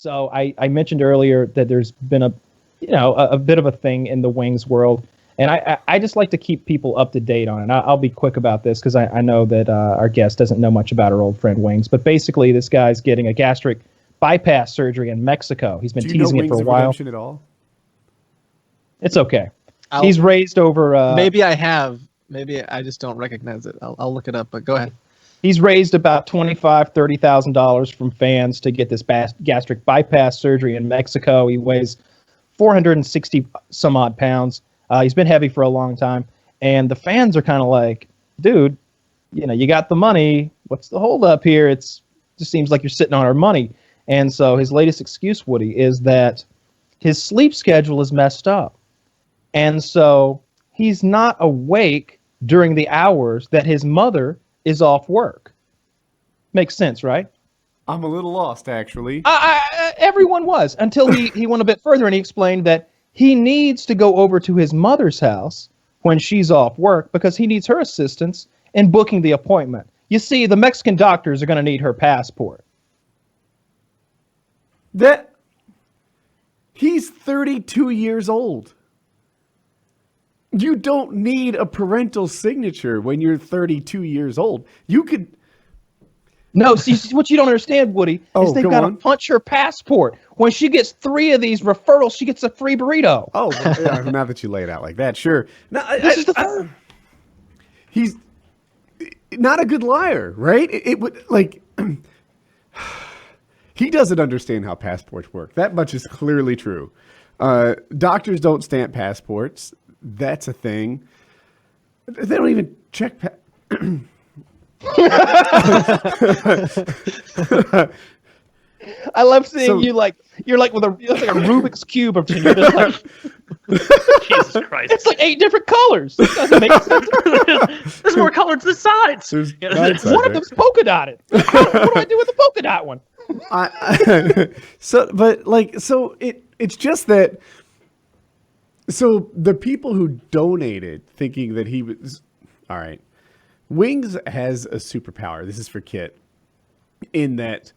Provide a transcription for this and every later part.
So I mentioned earlier that there's been a bit of a thing in the wings world, and I just like to keep people up to date on it. I'll be quick about this because I know that our guest doesn't know much about our old friend Wings, but basically this guy's getting a gastric bypass surgery in Mexico. He's been teasing it for a while. Redemption at all? It's okay. He's raised over. Maybe I have. Maybe I just don't recognize it. I'll look it up. But go ahead. He's raised about $25,000-$30,000 from fans to get this gastric bypass surgery in Mexico. He weighs 460 some odd pounds. He's been heavy for a long time, and the fans are kind of like, dude, you got the money. What's the holdup here? Just seems like you're sitting on our money. And so his latest excuse, Woody, is that his sleep schedule is messed up. And so he's not awake during the hours that his mother is off work. Makes sense, right? I'm a little lost, actually. Everyone was, until he went a bit further and he explained that he needs to go over to his mother's house when she's off work because he needs her assistance in booking the appointment. You see, the Mexican doctors are going to need her passport. He's 32 years old. You don't need a parental signature when you're 32 years old. You could... No, see, what you don't understand, Woody, is they've got to punch her passport. When she gets 3 of these referrals, she gets a free burrito. Oh, yeah, now that you lay it out like that, sure. No, this is the third. He's not a good liar, right? It would, like... He doesn't understand how passports work. That much is clearly true. Doctors don't stamp passports. That's a thing. They don't even check. I love seeing you're like with a Rubik's cube of you're just like, Jesus Christ! It's like 8 different colors. It doesn't make sense. There's more colors to the sides. One of them's polka dotted. What do I do with the polka dot one? It's just that. So the people who donated thinking that he was all right. Wings has a superpower. This is for Kit, in that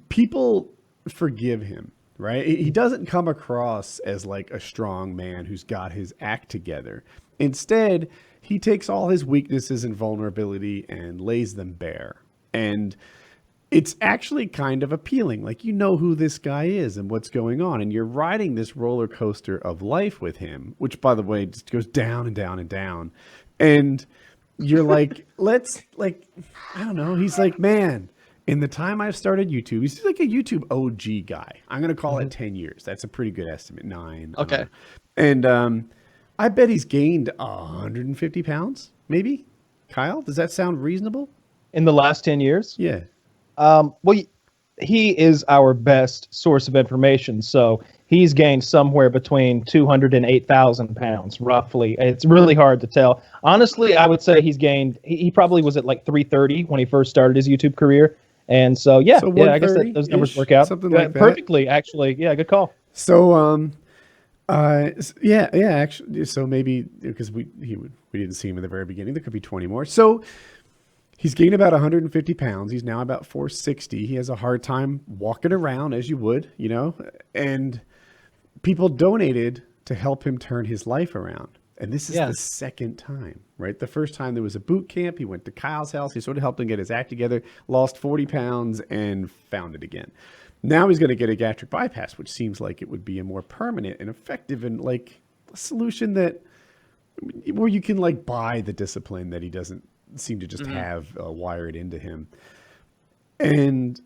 people forgive him, right? He doesn't come across as like a strong man who's got his act together. Instead, he takes all his weaknesses and vulnerability and lays them bare. And it's actually kind of appealing. Like, you know who this guy is and what's going on. And you're riding this roller coaster of life with him, which, by the way, just goes down and down and down. And you're like, I don't know. He's like, man, in the time I've started YouTube, he's like a YouTube OG guy. I'm going to call it 10 years. That's a pretty good estimate. 9. Okay. And I bet he's gained 150 pounds, maybe. Kyle, does that sound reasonable? In the last 10 years? Yeah. Well, he is our best source of information. So he's gained somewhere between 200 and 8,000 pounds, roughly. It's really hard to tell. Honestly, I would say he's gained. He probably was at like 330 when he first started his YouTube careir. And so, I guess those numbers work out something like that. Perfectly. Actually, yeah, good call. So, actually, so maybe because we didn't see him at the very beginning, there could be 20 more. So. He's gained about 150 pounds. He's now about 460. He has a hard time walking around as you would, and people donated to help him turn his life around. And this is the second time, right? The first time there was a boot camp. He went to Kyle's house. He sort of helped him get his act together, lost 40 pounds and found it again. Now he's going to get a gastric bypass, which seems like it would be a more permanent and effective and like a solution where you can like buy the discipline that he doesn't seem to just have wired into him. And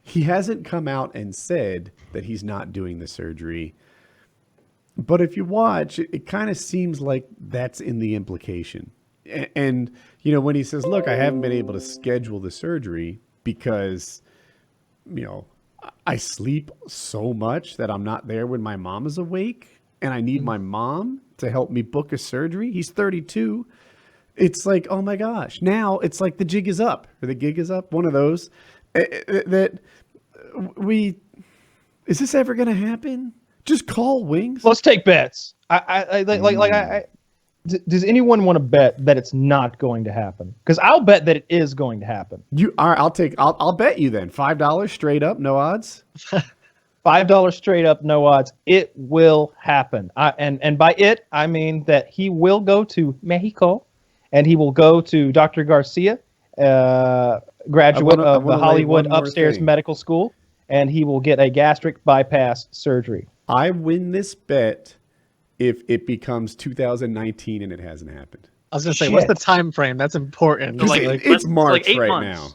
he hasn't come out and said that he's not doing the surgery. But if you watch, it kind of seems like that's in the implication. And, when he says, look, I haven't been able to schedule the surgery because, I sleep so much that I'm not there when my mom is awake and I need my mom to help me book a surgery. He's 32. It's like, oh my gosh. Now it's like the jig is up or the gig is up. One of those is this ever going to happen? Just call Wings. Let's take bets. Does anyone want to bet that it's not going to happen? Because I'll bet that it is going to happen. I'll bet you then. $5 straight up, no odds. $5 straight up, no odds. It will happen. And by it, I mean that he will go to Mexico, and he will go to Dr. Garcia, graduate of the Hollywood Upstairs Medical School, and he will get a gastric bypass surgery. I win this bet if it becomes 2019 and it hasn't happened. I was gonna say, what's the time frame? That's important. It's March like 8 right months.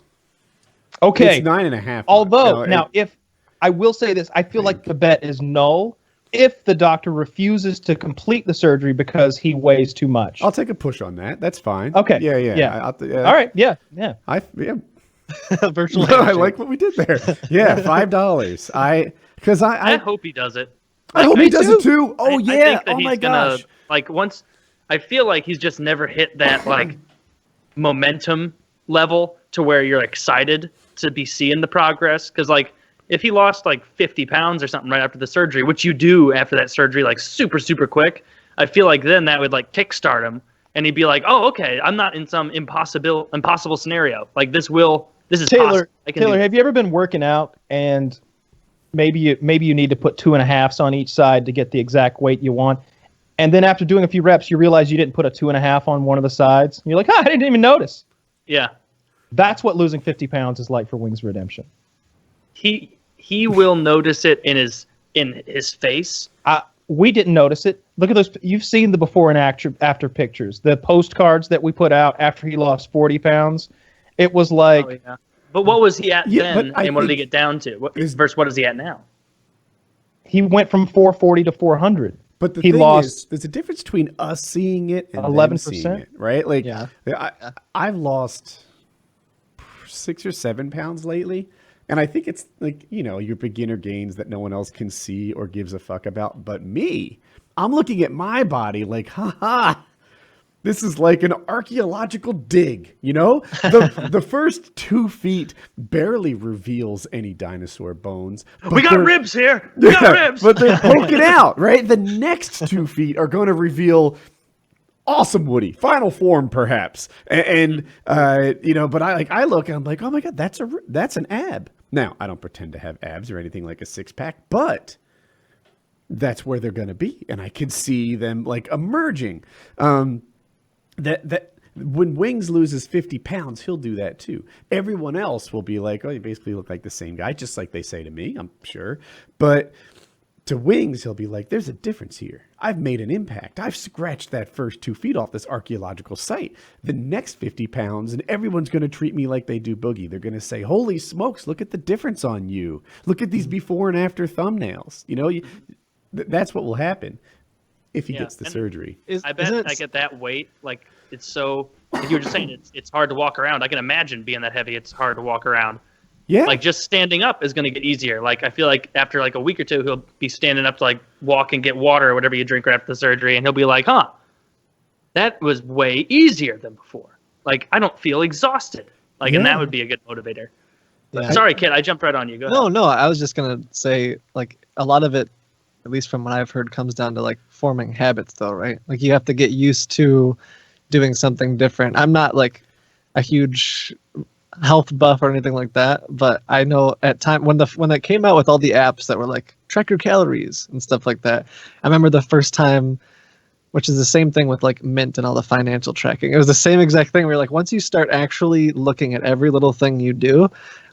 now. Okay. It's 9.5. Although, if I will say this, I feel like the bet is null if the doctor refuses to complete the surgery because he weighs too much. I'll take a push on that. That's fine. Okay. Yeah. All right. Yeah. Virtual. I like what we did there. Yeah, $5. I hope he does it. I hope he does it too. Oh I yeah. think that Oh he's my gonna, gosh. like once. I feel like he's just never hit that like momentum level to where you're excited to be seeing the progress. Because like if he lost like 50 pounds or something right after the surgery, which you do after that surgery, like super quick, I feel like then that would like kickstart him, and he'd be like, oh okay, I'm not in some impossible scenario. Like this is Taylor. possible. Taylor, have you ever been working out and maybe you need to put 2.5s on each side to get the exact weight you want? And then after doing a few reps, you realize you didn't put a 2.5 on one of the sides. And you're like, I didn't even notice. Yeah. That's what losing 50 pounds is like for Wings Redemption. He will notice it in his face. We didn't notice it. Look at those. You've seen the before and after pictures. The postcards that we put out after he lost 40 pounds. It was like... Oh, yeah. But what was he at then, but and what did he get down to? Versus what is he at now? He went from 440 to 400. But the thing is, there's a difference between us seeing it and 11%, seeing it, right? Like, I've lost 6 or 7 pounds lately, and I think it's like, your beginner gains that no one else can see or gives a fuck about but me. I'm looking at my body like, this is like an archaeological dig, The first 2 feet barely reveals any dinosaur bones. We got ribs here. We got ribs. But they're poking out, right? The next 2 feet are going to reveal awesome Woody, final form perhaps. And but I look and I'm like, oh my God, that's an ab. Now, I don't pretend to have abs or anything like a 6-pack, but that's where they're going to be. And I can see them like emerging. That when Wings loses 50 pounds, he'll do that too. Everyone else will be like, oh, you basically look like the same guy, just like they say to me, I'm sure. But to Wings, he'll be like, there's a difference here. I've made an impact. I've scratched that first 2 feet off this archaeological site. The next 50 pounds, and everyone's going to treat me like they do Boogie. They're going to say, holy smokes, look at the difference on you. Look at these before and after thumbnails. That's what will happen. If he gets the surgery. I bet I get that weight. Like, it's so, like you were just saying, it's hard to walk around. I can imagine being that heavy, it's hard to walk around. Yeah. Like, just standing up is going to get easier. Like, I feel like after like a week or two, he'll be standing up to like walk and get water or whatever you drink right after the surgery. And he'll be like, that was way easier than before. Like, I don't feel exhausted. Like, and that would be a good motivator. But, sorry, kid, I jumped right on you. Go ahead. No, I was just going to say, like, a lot of it, at least from what I've heard, comes down to like forming habits though, right? Like you have to get used to doing something different. I'm not like a huge health buff or anything like that, but I know at time when it came out with all the apps that were like track your calories and stuff like that, I remember the first time, which is the same thing with like Mint and all the financial tracking. It was the same exact thing where like once you start actually looking at every little thing you do,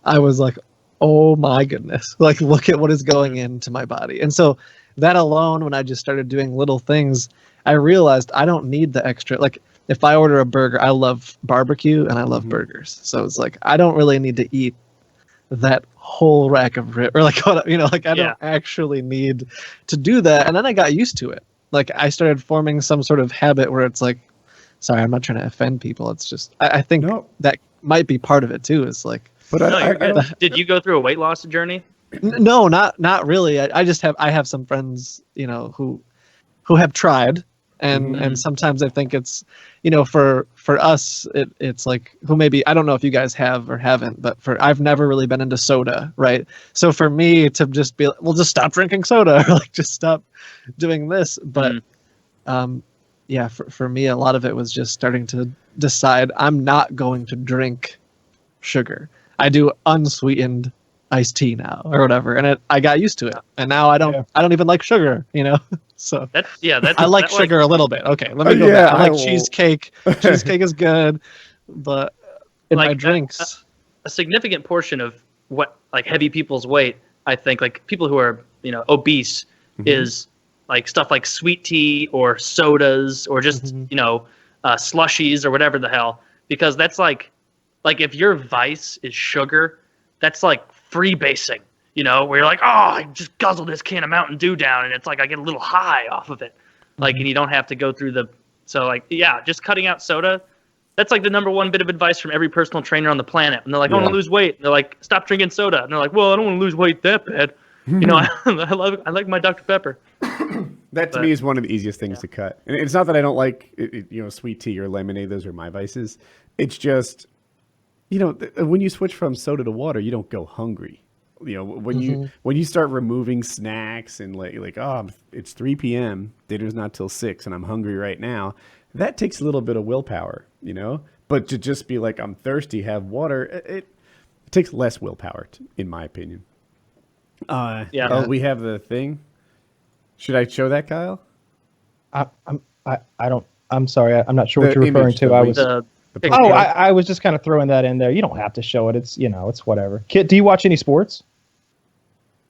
I was like, oh my goodness, like look at what is going into my body. And so that alone, when I just started doing little things, I realized I don't need the extra. Like if I order a burger, I love barbecue and I love burgers. So it's like, I don't really need to eat that whole rack of ribs or like, I don't actually need to do that. And then I got used to it. Like I started forming some sort of habit where it's like, sorry, I'm not trying to offend people. It's just, I think that might be part of it too. Is like, but did you go through a weight loss journey? No, not really. I have some friends, who have tried, and sometimes I think it's, for us, it's like who maybe, I don't know if you guys have or haven't, but I've never really been into soda, right? So for me to just be, well, just stop drinking soda or like just stop doing this, but yeah, for me, a lot of it was just starting to decide I'm not going to drink sugar. I do unsweetened iced tea now or whatever, and I got used to it, and now I don't even like sugar, So That's I like sugar a little bit. Okay, let me go back. I like cheesecake. Cheesecake is good, but in my drinks, a significant portion of what like heavy people's weight, I think, like people who are obese, is like stuff like sweet tea or sodas or just slushies or whatever the hell, because that's like if your vice is sugar, that's like freebasing, where you're like, oh, I just guzzle this can of Mountain Dew down, and it's like I get a little high off of it, like, and you don't have to go through just cutting out soda. That's like the number one bit of advice from every personal trainer on the planet. And they're like, I want to lose weight. And they're like, stop drinking soda. And they're like, well, I don't want to lose weight that bad. I like my Dr. Pepper. That to me is one of the easiest things to cut. And it's not that I don't like, sweet tea or lemonade. Those are my vices. It's just, when you switch from soda to water, you don't go hungry. When you start removing snacks and like, oh, it's 3 p.m., dinner's not till 6, and I'm hungry right now. That takes a little bit of willpower, But to just be like, I'm thirsty, have water, it takes less willpower, in my opinion. Oh, we have the thing. Should I show that, Kyle? I'm sorry. I'm not sure what you're referring to. I was just kind of throwing that in there. You don't have to show it. It's, it's whatever. Kit, do you watch any sports?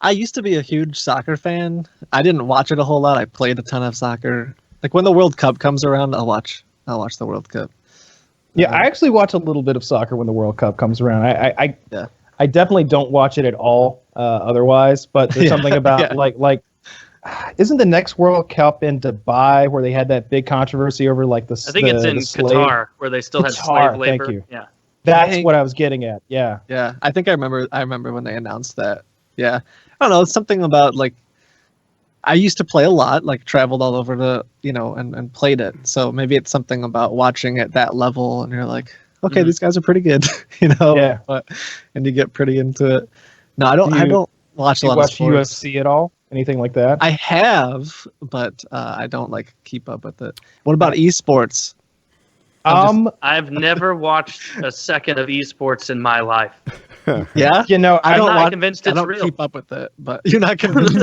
I used to be a huge soccer fan. I didn't watch it a whole lot. I played a ton of soccer. Like when the World Cup comes around, I'll watch the World Cup. Yeah, I actually watch a little bit of soccer when the World Cup comes around. I definitely don't watch it at all otherwise, but there's something about like isn't the next World Cup in Dubai where they had that big controversy over like the I think it's in Qatar where they still had slave labor. Thank you. Yeah. That's what I was getting at. Yeah. Yeah, I think I remember when they announced that. Yeah. I don't know, it's something about like I used to play a lot, like traveled all over and played it. So maybe it's something about watching at that level and you're like, okay, these guys are pretty good, Yeah. And you get pretty into it. No, I don't watch a lot of sports. UFC at all? Anything like that? I have, but I don't like keep up with it. What about esports? I've never watched a second of esports in my life. Yeah, I'm not convinced it's real. Keep up with it, but you're not convinced.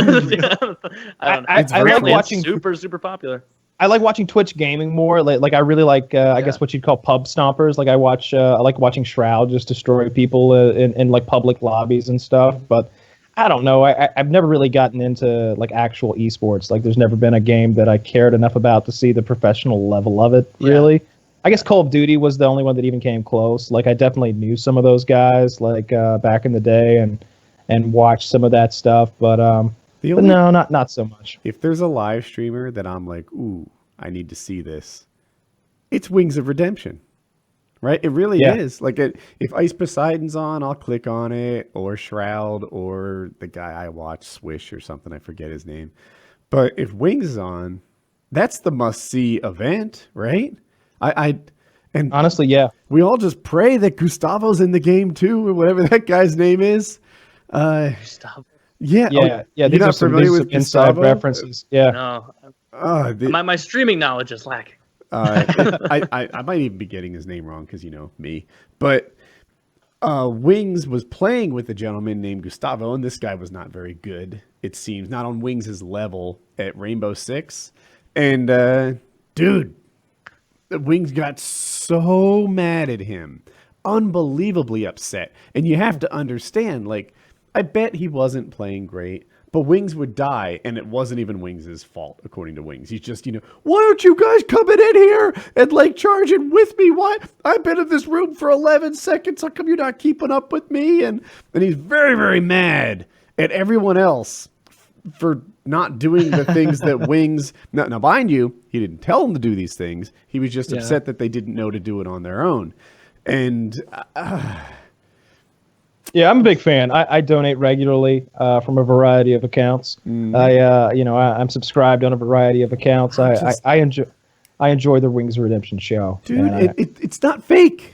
I like watching super popular. I like watching Twitch gaming more. Like I really like, I guess what you'd call pub stompers. Like I like watching Shroud just destroy people in like public lobbies and stuff. But I don't know. I've never really gotten into like actual esports. Like there's never been a game that I cared enough about to see the professional level of it. Really. I guess Call of Duty was the only one that even came close. Like I definitely knew some of those guys like back in the day and watched some of that stuff, but no, not so much. If there's a live streamer that I'm like, ooh, I need to see this, it's Wings of Redemption, right? It really is. Like if Ice Poseidon's on, I'll click on it, or Shroud, or the guy I watch, Swish or something, I forget his name. But if Wings is on, that's the must-see event, right? And honestly, yeah, we all just pray that Gustavo's in the game too, or whatever that guy's name is. Gustavo. Yeah. You're not familiar with inside Gustavo? References. Yeah. No. My streaming knowledge is lacking. I might even be getting his name wrong because me. But Wings was playing with a gentleman named Gustavo, and this guy was not very good. It seems not on Wings' level at Rainbow Six, and dude. Wings got so mad at him, unbelievably upset. And you have to understand, like, I bet he wasn't playing great, but Wings would die, and it wasn't even Wings' fault, according to Wings. He's just, why aren't you guys coming in here and, like, charging with me? Why? I've been in this room for 11 seconds. How come you're not keeping up with me? And he's very, very mad at everyone else for not doing the things that Wings... Now, mind you, he didn't tell them to do these things. He was just upset that they didn't know to do it on their own. And... Yeah, I'm a big fan. I donate regularly from a variety of accounts. I'm subscribed on a variety of accounts. I enjoy the Wings of Redemption show. Dude, it's not fake.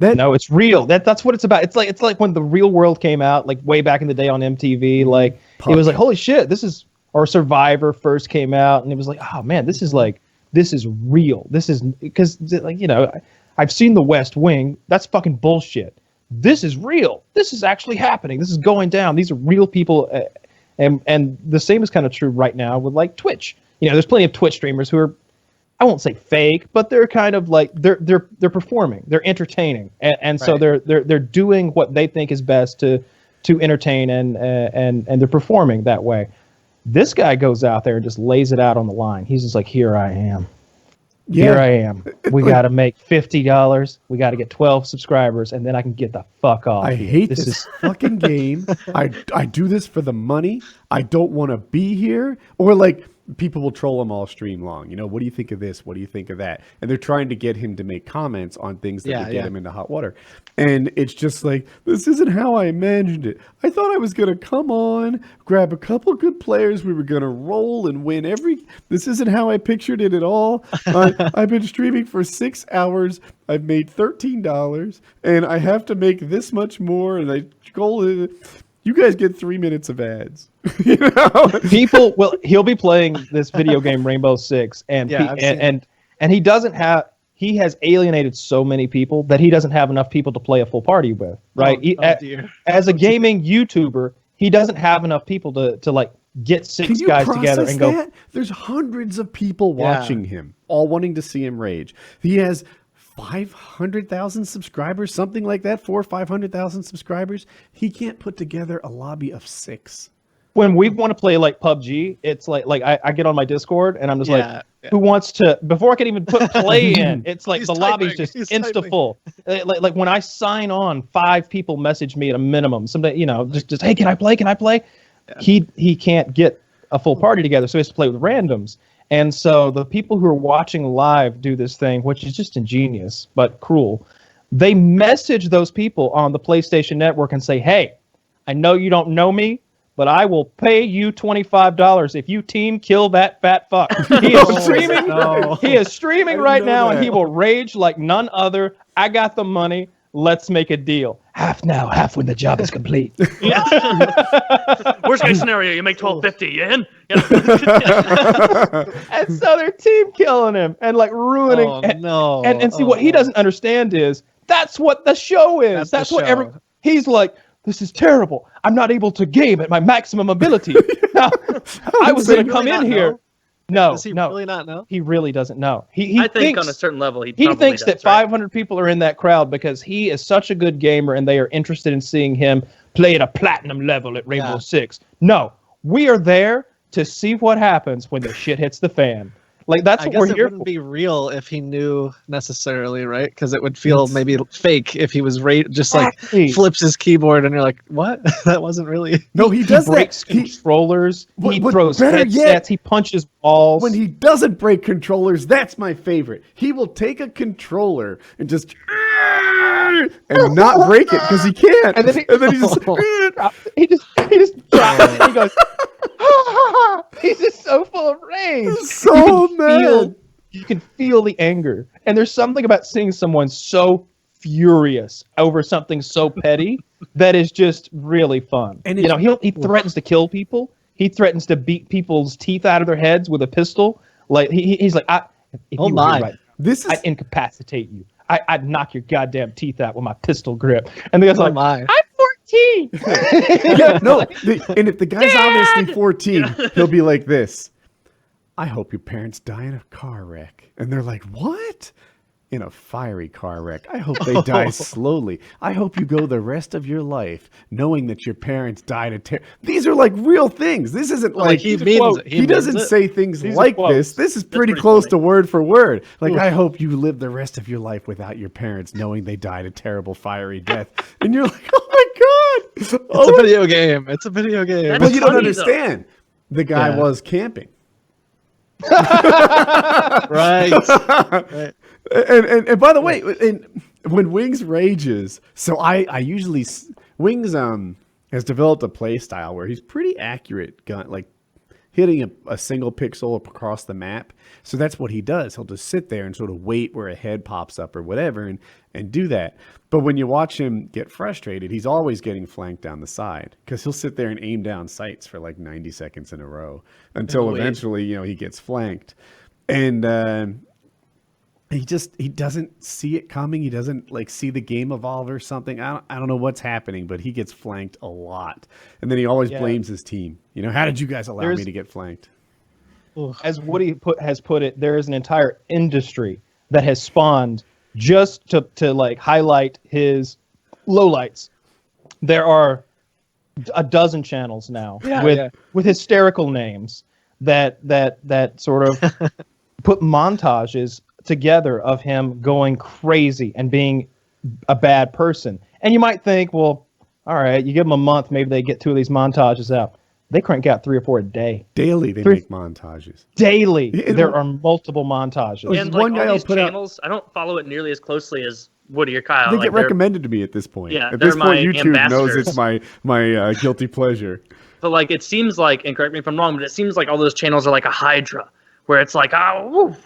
No, it's real. That's what it's about. It's like when the Real World came out, like way back in the day on MTV. Like it was like, holy shit, this is... Or Survivor first came out, and it was like, oh man, this is this is real. This is because, like, I've seen The West Wing. That's fucking bullshit. This is real. This is actually happening. This is going down. These are real people, and the same is kind of true right now with like Twitch. There's plenty of Twitch streamers who are, I won't say fake, but they're kind of like they're performing. They're entertaining, and so Right. they're doing what they think is best to entertain, and they're performing that way. This guy goes out there and just lays it out on the line. He's just like, here I am. Here I am. We got to make $50. We got to get 12 subscribers, and then I can get the fuck off. I here. hate this fucking game. I do this for the money. I don't want to be here. Or like people will troll him all stream long. What do you think of this? What do you think of that? And they're trying to get him to make comments on things that would get him into hot water. And it's just like, this isn't how I imagined it. I thought I was going to come on, grab a couple good players. We were going to roll and win this isn't how I pictured it at all. I've been streaming for 6 hours. I've made $13 and I have to make this much more. And you guys get 3 minutes of ads. People, well, he'll be playing this video game Rainbow Six, and he has alienated so many people that he doesn't have enough people to play a full party with, right? Dear. As a gaming YouTuber, he doesn't have enough people to like get six guys together and go. That? There's hundreds of people watching him, all wanting to see him rage. He has 500,000 subscribers, something like that, 400,000 or 500,000 subscribers. He can't put together a lobby of 6. When we want to play like PUBG, it's like I get on my Discord and I'm just like, who wants to? Before I can even put play in, it's like the lobby's just insta full. Like when I sign on, 5 people message me at a minimum. Someday, just hey, can I play? Can I play? Yeah. He can't get a full party together, so he has to play with randoms. And so the people who are watching live do this thing, which is just ingenious but cruel. They message those people on the PlayStation Network and say, hey, I know you don't know me, but I will pay you $25 if you team kill that fat fuck. He is streaming. He is streaming right now, and he will rage like none other. I got the money. Let's make a deal. Half now, half when the job is complete. Worst case scenario, you make $12.50. You in? And so they're team killing him and like ruining. And see what he doesn't understand is that's what the show is. That's what he's like. This is terrible. I'm not able to game at my maximum ability. Now, I was going to come in here. No, does he really not know? He really doesn't know. I think on a certain level, he thinks does, that 500 people are in that crowd because he is such a good gamer and they are interested in seeing him play at a platinum level at Rainbow Six. No, we are there to see what happens when the shit hits the fan. Like that's what we're here for. It wouldn't be real if he knew necessarily, right? Because it would feel maybe fake if he was just like flips his keyboard and you're like, what? That wasn't really. No, he does breaks controllers. He throws headsets. Yet, he punches balls. When he doesn't break controllers, that's my favorite. He will take a controller and just and not break it because he can't. And then he just drops it. And he goes. He's just so full of rage. So mad. You can feel the anger. And there's something about seeing someone so furious over something so petty that is just really fun. And he threatens to kill people. He threatens to beat people's teeth out of their heads with a pistol. Like he's like, I'd incapacitate you. I'd knock your goddamn teeth out with my pistol grip. And the guy's like, I'm 14. And if the guy's obviously 14, he'll be like this. I hope your parents die in a car wreck. And they're like, what? In a fiery car wreck. I hope they die slowly. I hope you go the rest of your life knowing that your parents died These are like real things. This isn't like he doesn't say things like this. This is pretty close to word for word. Like, I hope you live the rest of your life without your parents knowing they died a terrible fiery death. And you're like, oh my God. It's a video game. It's a video game. But you don't understand. The guy was camping. Right. And by the way, when Wings rages, so I usually Wings has developed a play style where he's pretty accurate gun, like hitting a single pixel across the map. So that's what he does. He'll just sit there and sort of wait where a head pops up or whatever and do that. But when you watch him get frustrated, he's always getting flanked down the side because he'll sit there and aim down sights for like 90 seconds in a row until eventually, he gets flanked. And he doesn't see it coming. He doesn't like see the game evolve or something. I don't know what's happening, but he gets flanked a lot. And then he always blames his team. You know, how did you guys allow me to get flanked? As Woody has put it, there is an entire industry that has spawned just to like highlight his lowlights. There are a dozen channels now with hysterical names that sort of put montages together of him going crazy and being a bad person. And you might think, well, all right, you give them a month, maybe they get 2 of these montages out. They crank out 3 or 4 a day. Daily, they make montages. Daily, there are multiple montages. And like, all these channels, I don't follow it nearly as closely as Woody or Kyle. They get recommended to me at this point. Yeah, at this point, YouTube knows ambassadors. it's my guilty pleasure. But like, it seems like, and correct me if I'm wrong, but it seems like all those channels are like a Hydra, where it's like,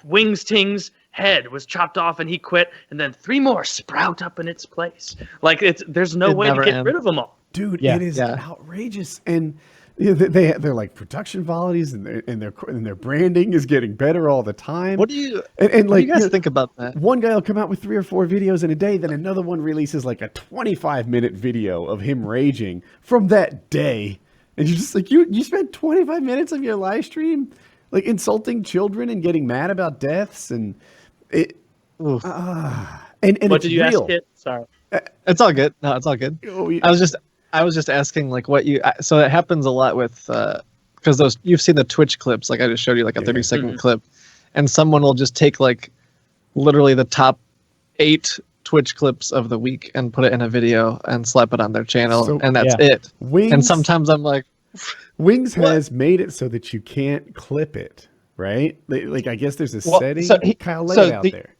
Wings Ting's head was chopped off and he quit, and then 3 more sprout up in its place. Like, there's no way to get rid of them all. Dude, it is outrageous. And they're like production qualities and their branding is getting better all the time. What do you guys think about that? One guy will come out with 3 or 4 videos in a day, then another one releases like a 25-minute video of him raging from that day, and you're just like, you spent 25 minutes of your live stream like insulting children and getting mad about deaths, and it and what it's did you real. ask it? Sorry, it's all good. No, it's all good. Oh, yeah. I was just asking like what you. So it happens a lot with because you've seen the Twitch clips. Like I just showed you like a 30-second clip, and someone will just take like literally the top 8 Twitch clips of the week and put it in a video and slap it on their channel, and that's it. And sometimes I'm like, Wings has made it so that you can't clip it, right? Like I guess there's a setting. Kyle, lay it out there.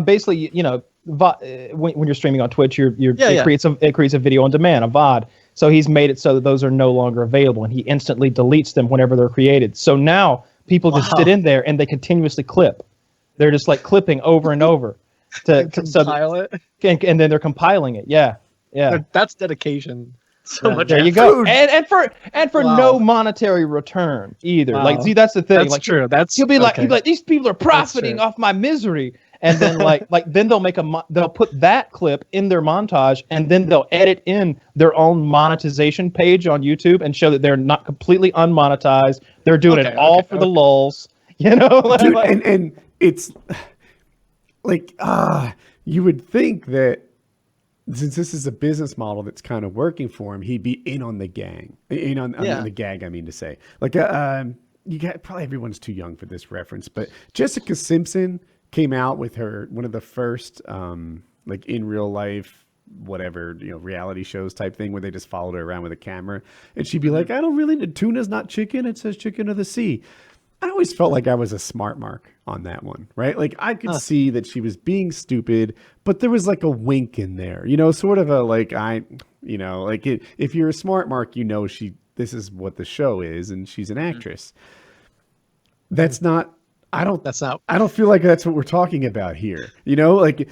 Basically, you know, when you're streaming on Twitch, it creates a video on demand, a VOD. So he's made it so that those are no longer available, and he instantly deletes them whenever they're created. So now people just sit in there and they continuously clip. They're just like clipping over and over to compile it, and then they're compiling it. Yeah. That's dedication. So much. There you go. And for no monetary return either. Wow. Like, see, that's the thing. That's like, true. he'll be like, these people are profiting off my misery. And then then they'll put that clip in their montage, and then they'll edit in their own monetization page on YouTube and show that they're not completely unmonetized. They're doing it all for the lulz, you know. Dude, and it's like you would think that since this is a business model that's kind of working for him, he'd be in on the gang, on the gag. I mean to say, like you got probably everyone's too young for this reference, but Jessica Simpson came out with one of the first like in real life whatever, you know, reality shows type thing where they just followed her around with a camera, and she'd be like, I don't really, tuna's not chicken, it says chicken of the sea. I always felt like I was a smart mark on that one, right? Like I could see that she was being stupid, but there was like a wink in there, you know, sort of a like if you're a smart mark, you know, this is what the show is, and she's an actress. That's not. I don't feel like that's what we're talking about here. You know, like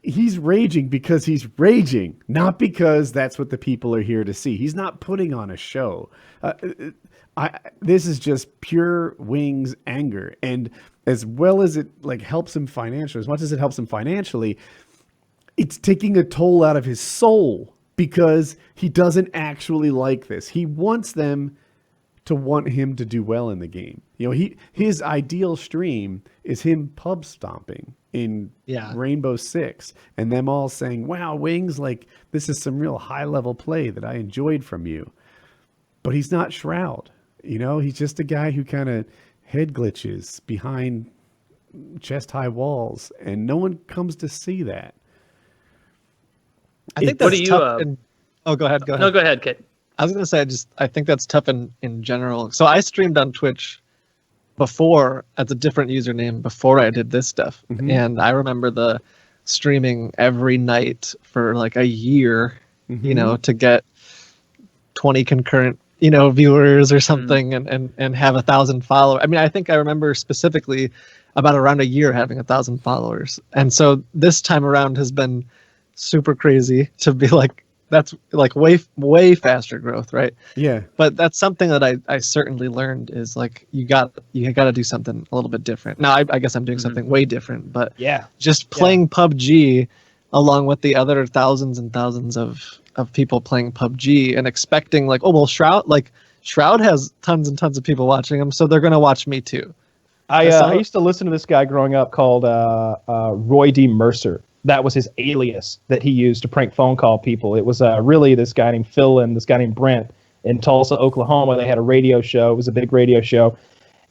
he's raging because he's raging, not because that's what the people are here to see. He's not putting on a show. This is just pure Wings anger. And as well as it like helps him financially, as much as it helps him financially, it's taking a toll out of his soul because he doesn't actually like this. He wants them to want him to do well in the game. You know, his ideal stream is him pub stomping in Rainbow Six and them all saying, wow, Wings, like this is some real high level play that I enjoyed from you. But he's not Shroud. You know, he's just a guy who kind of head glitches behind chest high walls, and no one comes to see that. I think that's tough. Go ahead. No, go ahead, Kit. I was going to say, I think that's tough in general. So I streamed on Twitch before as a different username before I did this stuff. Mm-hmm. And I remember the streaming every night for like a year, you know, to get 20 concurrent, you know, viewers or something and have 1,000 followers. I mean, I think I remember specifically about around a year having 1,000 followers. And so this time around has been super crazy to be like that's like way faster growth, right? Yeah. But that's something that I certainly learned is like you got to do something a little bit different. Now I guess I'm doing something way different, but Yeah. just playing PUBG along with the other thousands and thousands of people playing PUBG and expecting like, oh well, Shroud has tons and tons of people watching him, so they're gonna watch me too. I used to listen to this guy growing up called Roy D. Mercer. That was his alias that he used to prank phone call people. It was really this guy named Phil and this guy named Brent in Tulsa, Oklahoma. They had a radio show. It was a big radio show.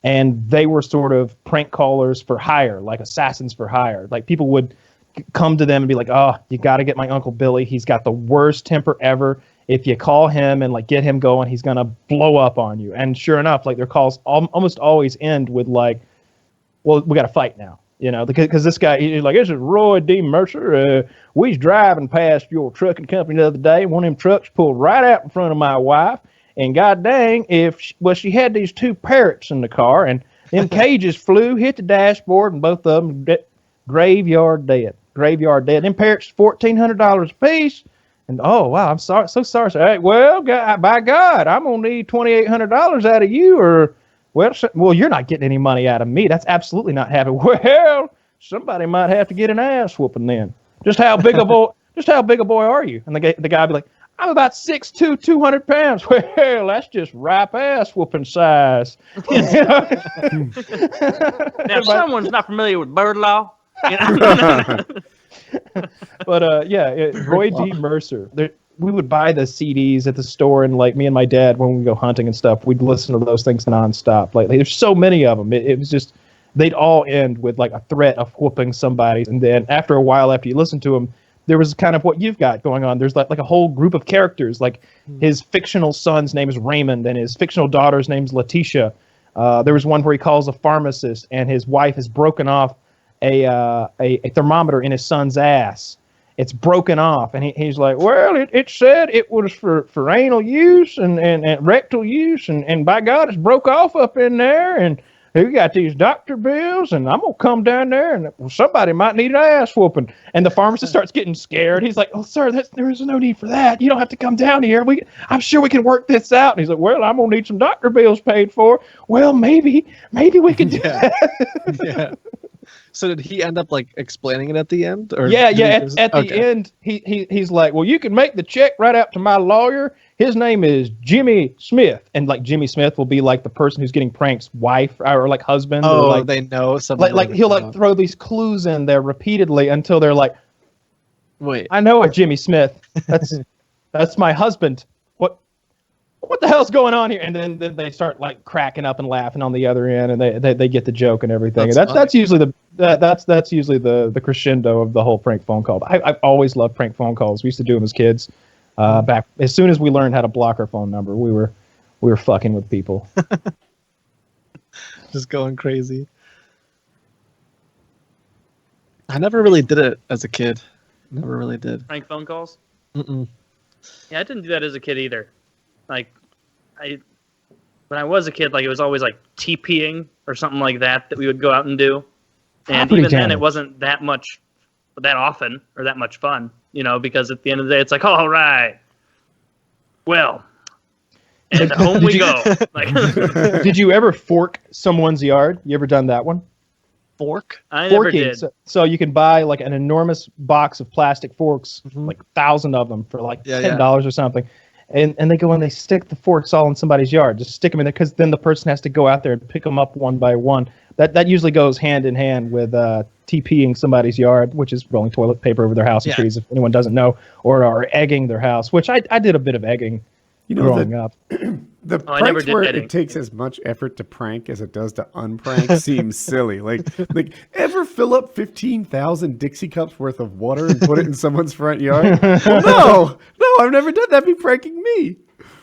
And they were sort of prank callers for hire, like assassins for hire. Like people would come to them and be like, oh, you got to get my Uncle Billy. He's got the worst temper ever. If you call him and like get him going, he's going to blow up on you. And sure enough, like their calls almost always end with like, well, we got to fight now. You know, because this guy, he's like, this is Roy D. Mercer. We was driving past your trucking company the other day. One of them trucks pulled right out in front of my wife. And god dang, she had these two parrots in the car, and them cages flew, hit the dashboard, and both of them graveyard dead. Graveyard dead. Them parrots, $1,400 a piece. And oh wow, I'm sorry, so sorry. So, hey, well, by God, I'm gonna need $2,800 out of you, or well, you're not getting any money out of me. That's absolutely not happening. Well, somebody might have to get an ass whooping then. Just how big a boy? Just how big a boy are you? And the guy would be like, I'm about 6'2", 200 pounds. Well, that's just ripe ass whooping size. Now, if someone's not familiar with bird law, you know? But Roy D. Mercer. We would buy the CDs at the store, and like me and my dad, when we go hunting and stuff, we'd listen to those things nonstop. Like there's so many of them. It was just, they'd all end with like a threat of whooping somebody. And then after a while, after you listen to them, there was kind of what you've got going on. There's like a whole group of characters. Like his fictional son's name is Raymond, and his fictional daughter's name's Letitia. There was one where he calls a pharmacist, and his wife has broken off a thermometer in his son's ass. It's broken off, and he's like, well, it said it was for anal use and rectal use, and by God, it's broke off up in there, and we got these doctor bills, and I'm going to come down there, and somebody might need an ass whooping. And the pharmacist starts getting scared. He's like, oh, sir, there is no need for that. You don't have to come down here. I'm sure we can work this out. And he's like, well, I'm going to need some doctor bills paid for. Well, maybe we can do that. Yeah. So did he end up like explaining it at the end? Or yeah. At the end, he's like, well, you can make the check right out to my lawyer. His name is Jimmy Smith, and like Jimmy Smith will be like the person who's getting pranked, wife or like husband. Oh, or like, they know something. Like he'll like throw these clues in there repeatedly until they're like, wait, I know a Jimmy Smith. That's my husband. What the hell's going on here? And then they start like cracking up and laughing on the other end, and they get the joke and everything. That's usually the crescendo of the whole prank phone call. I've always loved prank phone calls. We used to do them as kids. Back as soon as we learned how to block our phone number, we were fucking with people. Just going crazy. I never really did it as a kid. Never really did. Prank phone calls? Mm-mm. Yeah, I didn't do that as a kid either. Like, when I was a kid, like it was always like TPing or something like that we would go out and do. And even then, it wasn't that often or that much fun, you know, because at the end of the day, it's like, all right, well, and home we go. Like, did you ever fork someone's yard? You ever done that one? Fork? I never did. So you can buy like an enormous box of plastic forks, like 1,000 of them for like $10 or something. And they go and they stick the forks all in somebody's yard. Just stick them in there, because then the person has to go out there and pick them up one by one. That usually goes hand in hand with TPing somebody's yard, which is rolling toilet paper over their house and trees, if anyone doesn't know, or egging their house, which I did a bit of egging growing up. The pranks where it takes as much effort to prank as it does to unprank seems silly. Like ever fill up 15,000 Dixie cups worth of water and put it in someone's front yard? Well, no, I've never done that. Be pranking me.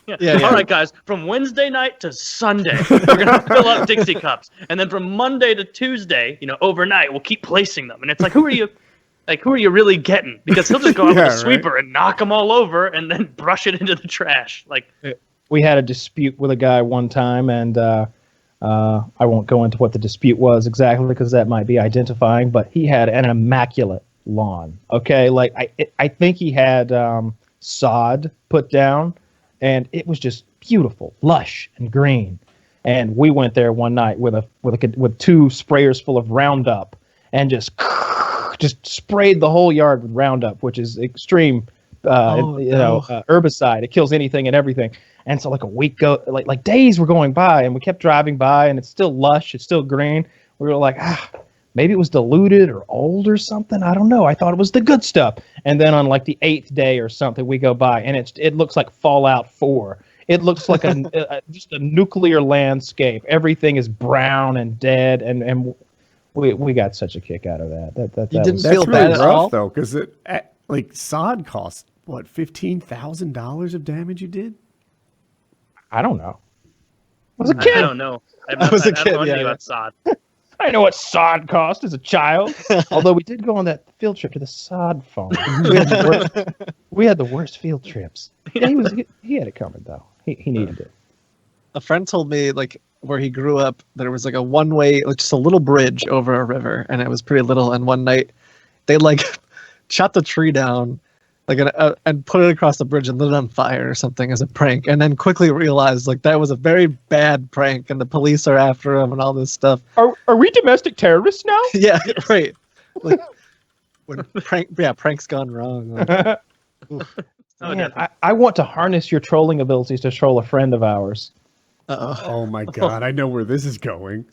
Yeah. All right, guys. From Wednesday night to Sunday, we're gonna fill up Dixie cups, and then from Monday to Tuesday, overnight, we'll keep placing them. And it's like, who are you? Like, who are you really getting? Because he'll just go out with a sweeper and knock them all over, and then brush it into the trash. Like, we had a dispute with a guy one time, and I won't go into what the dispute was exactly because that might be identifying. But he had an immaculate lawn. Okay, like I think he had sod put down, and it was just beautiful, lush and green. And we went there one night with two sprayers full of Roundup, and just sprayed the whole yard with Roundup, which is extreme, herbicide. It kills anything and everything. And so like a week like days were going by, and we kept driving by, and it's still lush, it's still green. We were like, maybe it was diluted or old or something. I don't know. I thought it was the good stuff. And then on like the 8th day or something, we go by, and it looks like Fallout 4. It looks like just a nuclear landscape. Everything is brown and dead, and we got such a kick out of that. That didn't was, feel That's really bad at all? rough though, because sod cost what, $15,000 of damage you did? I don't know. I was a kid. I don't know. I was a don't kid, know anything yeah. about sod. I know what sod cost as a child. Although we did go on that field trip to the sod farm. We had the worst field trips. Yeah, he had it coming though. He needed it. A friend told me, like, where he grew up, there was like a one-way, like, just a little bridge over a river, and it was pretty little. And one night, they like shot the tree down, like, and put it across the bridge and lit it on fire or something as a prank, and then quickly realized like that was a very bad prank, and the police are after him and all this stuff. Are we domestic terrorists now? Yeah, right. Like, when prank's gone wrong. Like, Oh, Man, definitely. I want to harness your trolling abilities to troll a friend of ours. uh-oh. Oh my God, I know where this is going.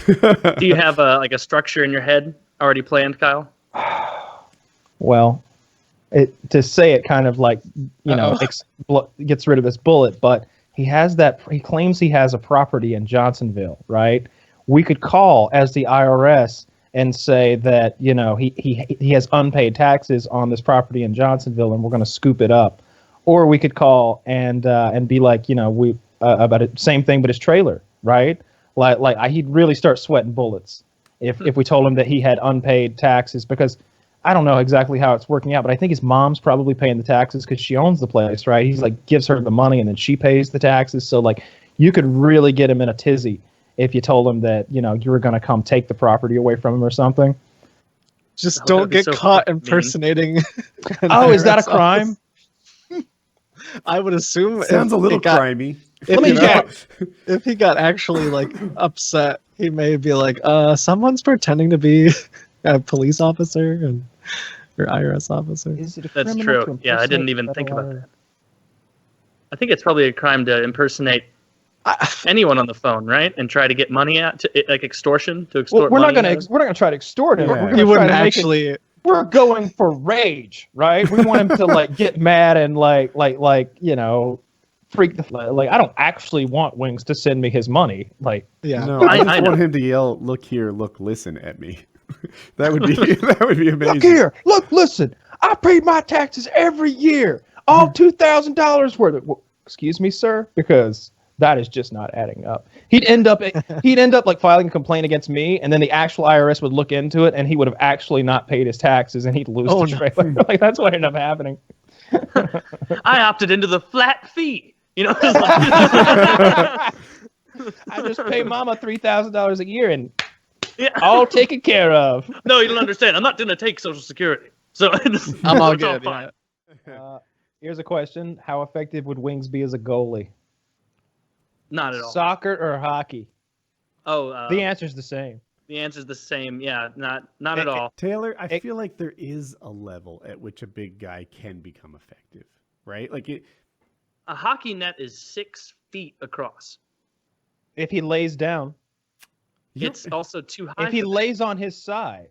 Do you have a structure in your head already planned, Kyle? Well, to say it kind of like, gets rid of this bullet, but he claims he has a property in Johnsonville, right? We could call as the IRS and say that, he has unpaid taxes on this property in Johnsonville, and we're going to scoop it up. Or we could call and be like, we about it, same thing, but his trailer, right? Like he'd really start sweating bullets if we told him that he had unpaid taxes, because I don't know exactly how it's working out, but I think his mom's probably paying the taxes because she owns the place, right? He's like gives her the money and then she pays the taxes. So like you could really get him in a tizzy if you told him that, you were going to come take the property away from him or something. Just Oh, don't that'd be get so caught fucking mean. impersonating. an Oh, is that a IRS crime? office. I would assume Sounds a little crimey. crimey. Let me check. If he got actually like upset, he may be like, someone's pretending to be a police officer or IRS officer. Is it a That's criminal true. to Yeah, I didn't impersonate even think federal about IRS? that. I think it's probably a crime to impersonate anyone on the phone, right? And try to get money like extortion to extort. Well, we're not money going to try to extort him. Yeah. We're He gonna wouldn't try to make it- actually. We're going for rage, right? We want him to like get mad and like freak the like. I don't actually want Wings to send me his money. Like, Yeah. No, I I just know. want him to yell, "Look here, look, listen" at me. That would be amazing. look here, look, listen. I paid my taxes every year, all $2,000 worth. Well, excuse me, sir, because that is just not adding up. He'd end up like filing a complaint against me, and then the actual IRS would look into it, and he would have actually not paid his taxes, and he'd lose Oh, the trailer. Like that's what ended up happening. I opted into the flat fee. It's like- I just pay Mama $3,000 a year, and yeah. all taken care of. No, you don't understand. I'm not going to take Social Security. So I'm all it's good. fine. Yeah. Here's a question: how effective would Wings be as a goalie? Not at all. Soccer or hockey? Oh, The answer's the same. the answer's the same. Yeah, not at all. Taylor, I feel like there is a level at which a big guy can become effective, right? Like A hockey net is 6 feet across. If he lays down, It's also too high. if he for that. lays on his side,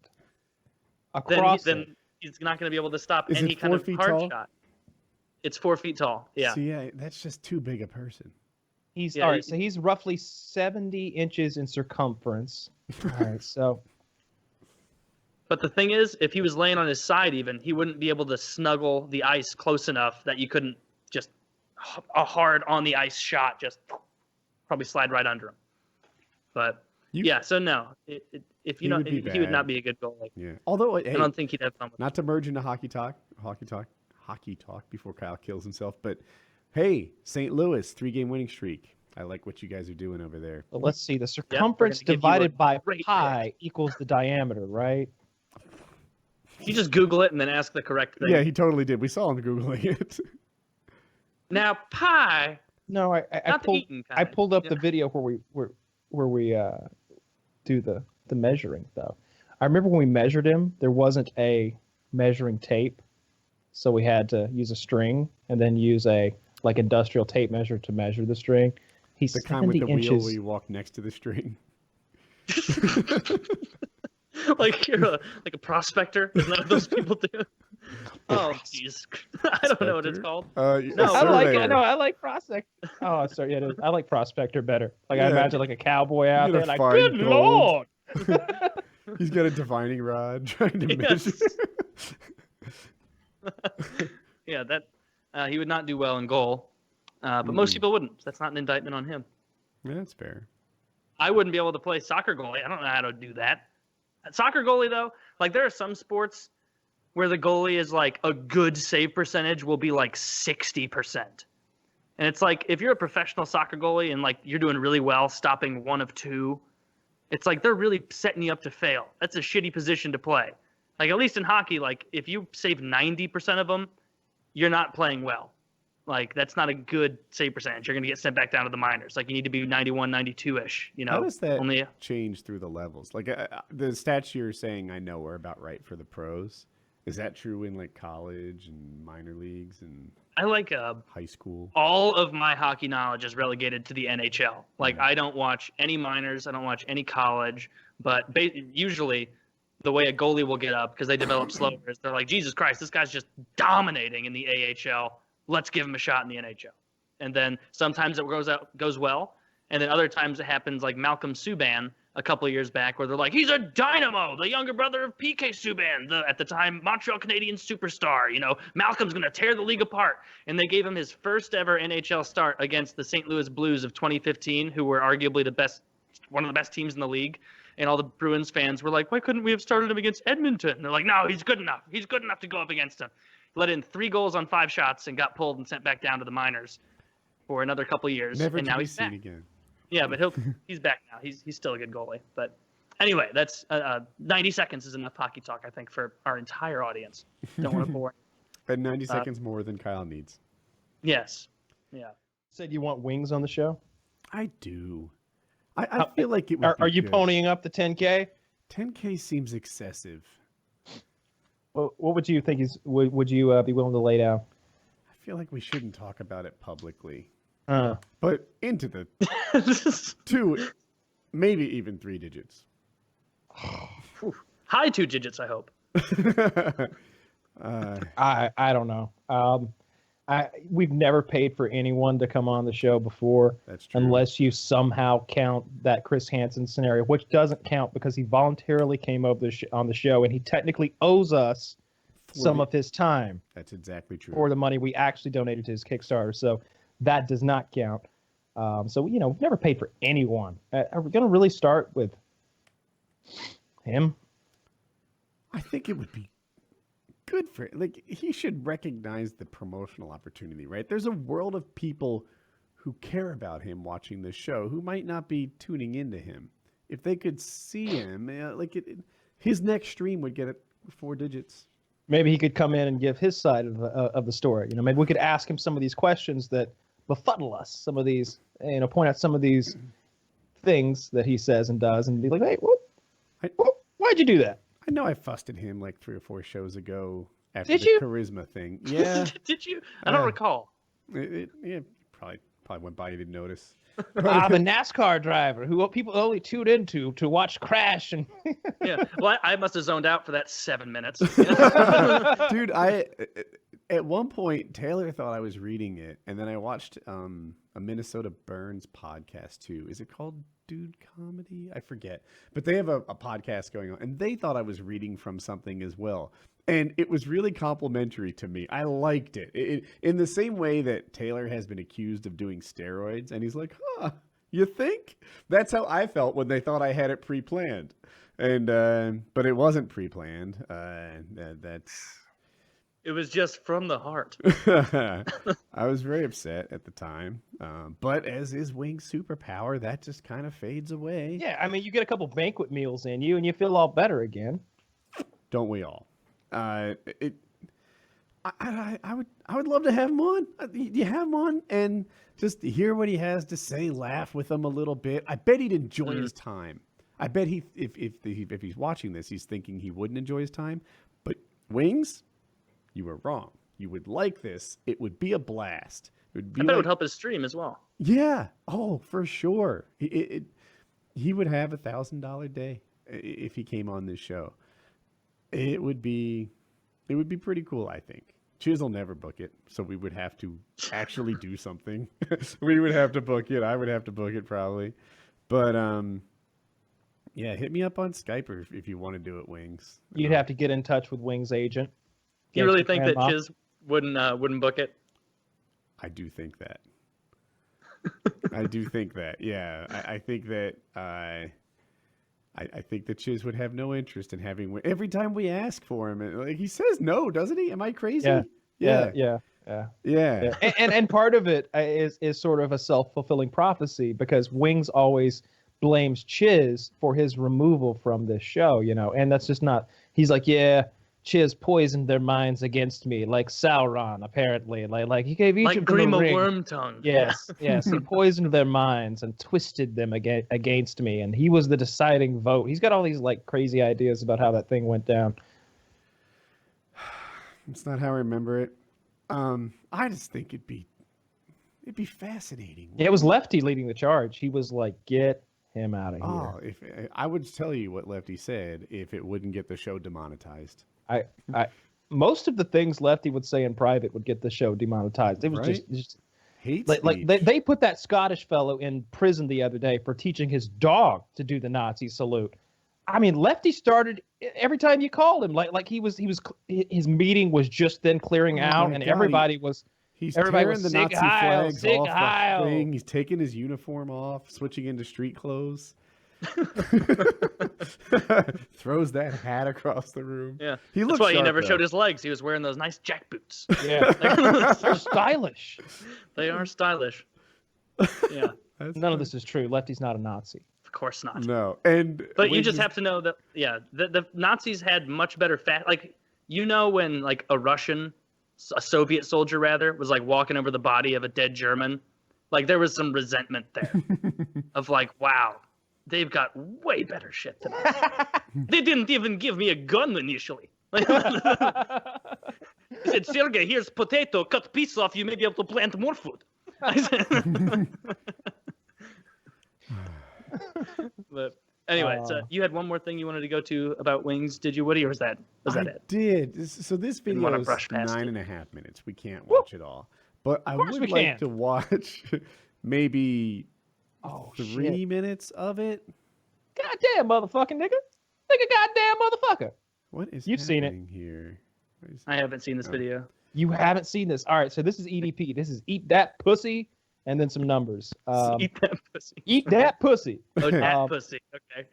across then it. he's not going to be able to stop Is any it kind 4 of feet hard tall? shot. It's 4 feet tall. Yeah. So yeah, that's just too big a person. He's Yeah, all right. So he's roughly 70 inches in circumference. All right. So But the thing is, if he was laying on his side, even he wouldn't be able to snuggle the ice close enough that you couldn't just a hard on the ice shot just probably slide right under him. But yeah, so no, if He you know, would be he would bad. not be a good goalie. Yeah. Although, hey, I don't think he'd have fun with it. not to merge into hockey talk before Kyle kills himself, but hey, St. Louis 3-game winning streak. I like what you guys are doing over there. let's see. The we're circumference gonna give you divided a by great pi equals the diameter, right? You just Google it and then ask the correct thing. Yeah, he totally did. We saw him Googling it. Now pie, No, I not the pulled eating I kind. pulled up Yeah. the video where we do the measuring though. I remember when we measured him, there wasn't a measuring tape, so we had to use a string and then use a like industrial tape measure to measure the string. He's The kind with 70 the wheel inches. where you walk next to the string. Like you're like a prospector. Isn't that what those people do? Oh, jeez. I don't know what it's Spectre? called. No, I like surveyor. no, I like prospect. Oh, sorry, yeah, it is. I like prospector better. Like I Yeah. imagine like a cowboy out You're there, gonna like find good gold." lord. He's got a divining rod trying to Yes. measure. Yeah, that he would not do well in goal, but most people wouldn't. So that's not an indictment on him. Yeah, that's fair. I wouldn't be able to play soccer goalie. I don't know how to do that. Soccer goalie though, like there are some sports where the goalie is like a good save percentage will be like 60%. And it's like if you're a professional soccer goalie and like you're doing really well stopping one of two, it's like they're really setting you up to fail. That's a shitty position to play. Like at least in hockey, like if you save 90% of them, you're not playing well. Like that's not a good save percentage. You're going to get sent back down to the minors. Like you need to be 91, 92-ish, you know. How does that Only change through the levels? Like the stats you're saying I know are about right for the pros. Is that true in like college and minor leagues and I like high school? all of my hockey knowledge is relegated to the NHL. Like I don't watch any minors, I don't watch any college, but usually the way a goalie will get up because they develop slower is they're like, Jesus Christ, this guy's just dominating in the AHL. Let's give him a shot in the NHL. And then sometimes it goes well, and then other times it happens like Malcolm Subban a couple of years back where they're like, he's a dynamo, the younger brother of PK Subban, at the time Montreal Canadiens superstar. You know, Malcolm's going to tear the league apart. And they gave him his first ever NHL start against the St. Louis Blues of 2015, who were arguably one of the best teams in the league. And all the Bruins fans were like, why couldn't we have started him against Edmonton? And they're like, no, he's good enough. He's good enough to go up against him. Let in 3 goals on 5 shots and got pulled and sent back down to the minors for another couple of years. Never and to now be he's seen back. again. Yeah, but he's back now. He's still a good goalie. But anyway, that's 90 seconds is enough hockey talk, I think, for our entire audience. Don't want to bore. And 90 seconds more than Kyle needs. Yes. Yeah. Said you want wings on the show. I do. I feel like it would Are be you good. ponying up the 10K? 10K seems excessive. What would you think would you be willing to lay down? I feel like we shouldn't talk about it publicly. Uh, But into the 2, maybe even 3 digits. High 2 digits, I hope. I don't know. We've never paid for anyone to come on the show before. That's true. Unless you somehow count that Chris Hansen scenario, which doesn't count because he voluntarily came over on the show and he technically owes us some of his time That's exactly true. for the money we actually donated to his Kickstarter. So that does not count. So, we've never paid for anyone. Are we going to really start with him? I think it would be good for like he should recognize the promotional opportunity, right? There's a world of people who care about him watching this show who might not be tuning into him. If they could see him, his next stream would get it 4 digits. Maybe he could come in and give his side of the story. Maybe we could ask him some of these questions that befuddle us. Some of these, point out some of these things that he says and does, and be like, "Hey, why'd you do that?" I know I fussed at him like 3 or 4 shows ago after Did the you? charisma thing. Yeah, Did you? I don't recall. it probably went by. You didn't notice. I'm a NASCAR driver who people only tune into to watch crash and Yeah. Well, I must have zoned out for that 7 minutes. Dude, at one point Taylor thought I was reading it, and then I watched a Minnesota Burns podcast too. Is it called Dude Comedy? I forget, but they have a podcast going on, and they thought I was reading from something as well. And it was really complimentary to me. I liked it. In the same way that Taylor has been accused of doing steroids, and he's like, "Huh, you think?" That's how I felt when they thought I had it pre-planned, and but it wasn't pre-planned. That's. It was just from the heart. I was very upset at the time, but as is Wing's superpower, that just kind of fades away. yeah, you get a couple banquet meals in you and you feel all better again. Don't we all? I would love to have him on. You have him on and just hear what he has to say, laugh with him a little bit. I bet he'd enjoy his time. I bet if he's watching this, he's thinking he wouldn't enjoy his time. But Wings, you were wrong. You would like this. It would be a blast. It would be I bet it would help his stream as well. Yeah. Oh, for sure. He would have $1,000 day if he came on this show. It would be pretty cool, I think. Chiz will never book it, so we would have to actually do something. We would have to book it. I would have to book it probably. But yeah, hit me up on Skype if you want to do it, Wings. You'd have to get in touch with Wings' agent. You really think that Chiz wouldn't book it? I do think that. I do think that. Yeah, I think that. I think that Chiz would have no interest in having every time we ask for him. Like he says no, doesn't he? Am I crazy? Yeah. And part of it is sort of a self-fulfilling prophecy because Wings always blames Chiz for his removal from this show, and that's just not. He's like, yeah, Chiz poisoned their minds against me, like Sauron, apparently. Like he gave each like of them Grima a ring. Wormtongue. Yes. He poisoned their minds and twisted them against me, and he was the deciding vote. He's got all these like crazy ideas about how that thing went down. It's not how I remember it. I just think it'd be fascinating. Yeah, it was Lefty leading the charge. He was like, "Get him out of here." Oh, if I would tell you what Lefty said if it wouldn't get the show demonetized. I most of the things Lefty would say in private would get the show demonetized. It was just hate like they put that Scottish fellow in prison the other day for teaching his dog to do the Nazi salute. I mean, Lefty started every time you called him like his meeting was just then clearing out, and everybody was. He's everybody tearing was the Nazi flags off Heil. the thing. He's taking his uniform off, switching into street clothes. Throws that hat across the room. Yeah, he looks that's why he sharp, never though. showed his legs. He was wearing those nice jack boots. Yeah, they're stylish. They are stylish. Yeah, None of this is true. Lefty's not a Nazi. of course not. No, But you just have to know that the Nazis had much better when like a Soviet soldier rather was like walking over the body of a dead German, like there was some resentment there of like, wow, they've got way better shit than us. They didn't even give me a gun initially. He said, Sergey, here's potato, cut piece off, you may be able to plant more food. But anyway, so you had one more thing you wanted to go to about Wings, did you, Woody, or was that I it? did. So this video wanna is brush past 9.5 minutes. We can't watch it all. But I would we like can. to watch maybe 3 shit. minutes of it. Goddamn motherfucking nigga. Goddamn motherfucker. What is You've seen it. happening here? I haven't seen this video. You haven't seen this. All right, so this is EDP. This is Eat That Pussy and then some numbers. Eat that pussy. Eat That Pussy. Oh, that pussy. Okay.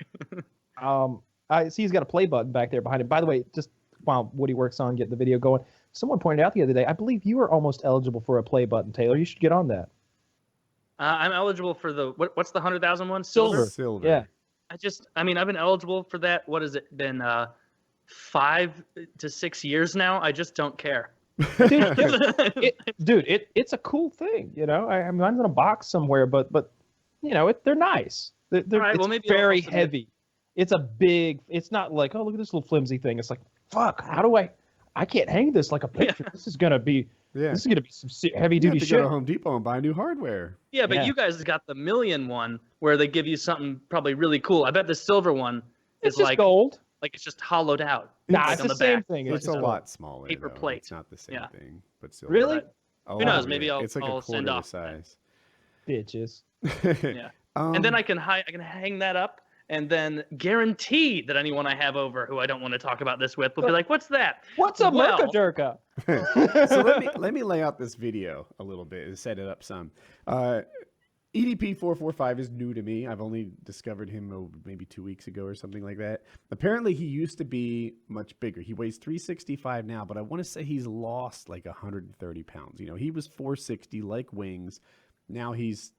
I see he's got a play button back there behind him. By the way, just while Woody works on getting the video going, someone pointed out the other day, I believe you are almost eligible for a play button, Taylor. You should get on that. I'm eligible for what's the 100,000 one? Silver. Yeah. I've been eligible for that. What has it been? 5 to 6 years now. I just don't care. It's a cool thing, I mean, mine's in a box somewhere, but they're nice. They're right, well, it's maybe very I'll also heavy. It's a big. It's not like, oh, look at this little flimsy thing. It's like, fuck. How do I can't hang this like a picture. Yeah. This is gonna be some heavy You duty have to shit. go to Home Depot and buy new hardware. Yeah, but Yeah. you guys got the million one where they give you something probably really cool. I bet the silver one It's is just like gold. like it's just hollowed out. Nah, like it's on the the same back. thing. It's just a lot smaller. paper though. plate. It's not the same Yeah. thing, but silver. Really? Oh, Who knows? yeah. Maybe it's like I'll a send quarter the off that. size. Bitches. Yeah. And then I can hang that up and then guarantee that anyone I have over who I don't want to talk about this with will be like, "What's that?" What's a Well, Merca Jerka? So let me lay out this video a little bit and set it up some. EDP445 is new to me. I've only discovered him maybe 2 weeks ago or something like that. Apparently, he used to be much bigger. He weighs 365 now, but I want to say he's lost like 130 pounds. He was 460 like Wings. Now he's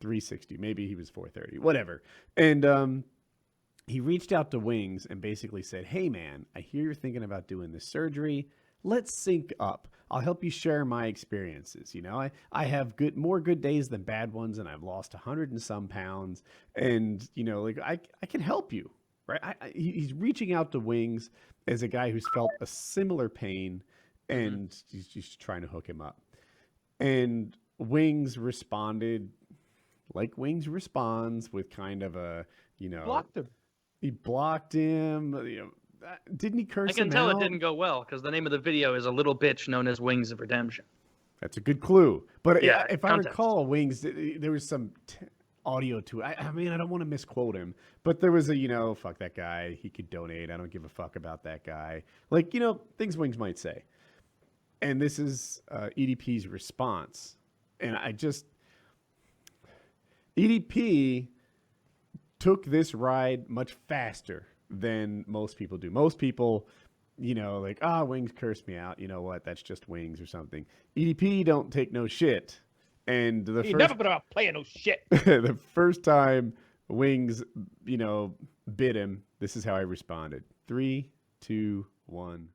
360. Maybe he was 430, whatever. And he reached out to Wings and basically said, hey, man, I hear you're thinking about doing this surgery. let's sync up. I'll help you share my experiences. You know, I have more good days than bad ones, and I've lost 100 and some pounds. And, you know, like I can help you, right? He's reaching out to Wings as a guy who's felt a similar pain, and he's just trying to hook him up. And Wings responded like Wings responds, with kind of a, you know, Blocked him. He blocked him. You know, didn't he curse him I can tell out? it didn't go well because the name of the video is a little bitch known as Wings of Redemption. That's a good clue. But Yeah, if I context. recall, Wings, there was some audio to it. I mean, I don't want to misquote him, but there was a, you know, fuck that guy. He could donate. I don't give a fuck about that guy. Like, you know, things Wings might say. And this is EDP's response. And EDP took this ride much faster than most people do. Most people, you know, like, Wings cursed me out. You know what? That's just Wings or something. EDP don't take no shit. And He never been about playing no shit. the first time Wings, you know, bit him, this is how I responded. 3, 2, 1.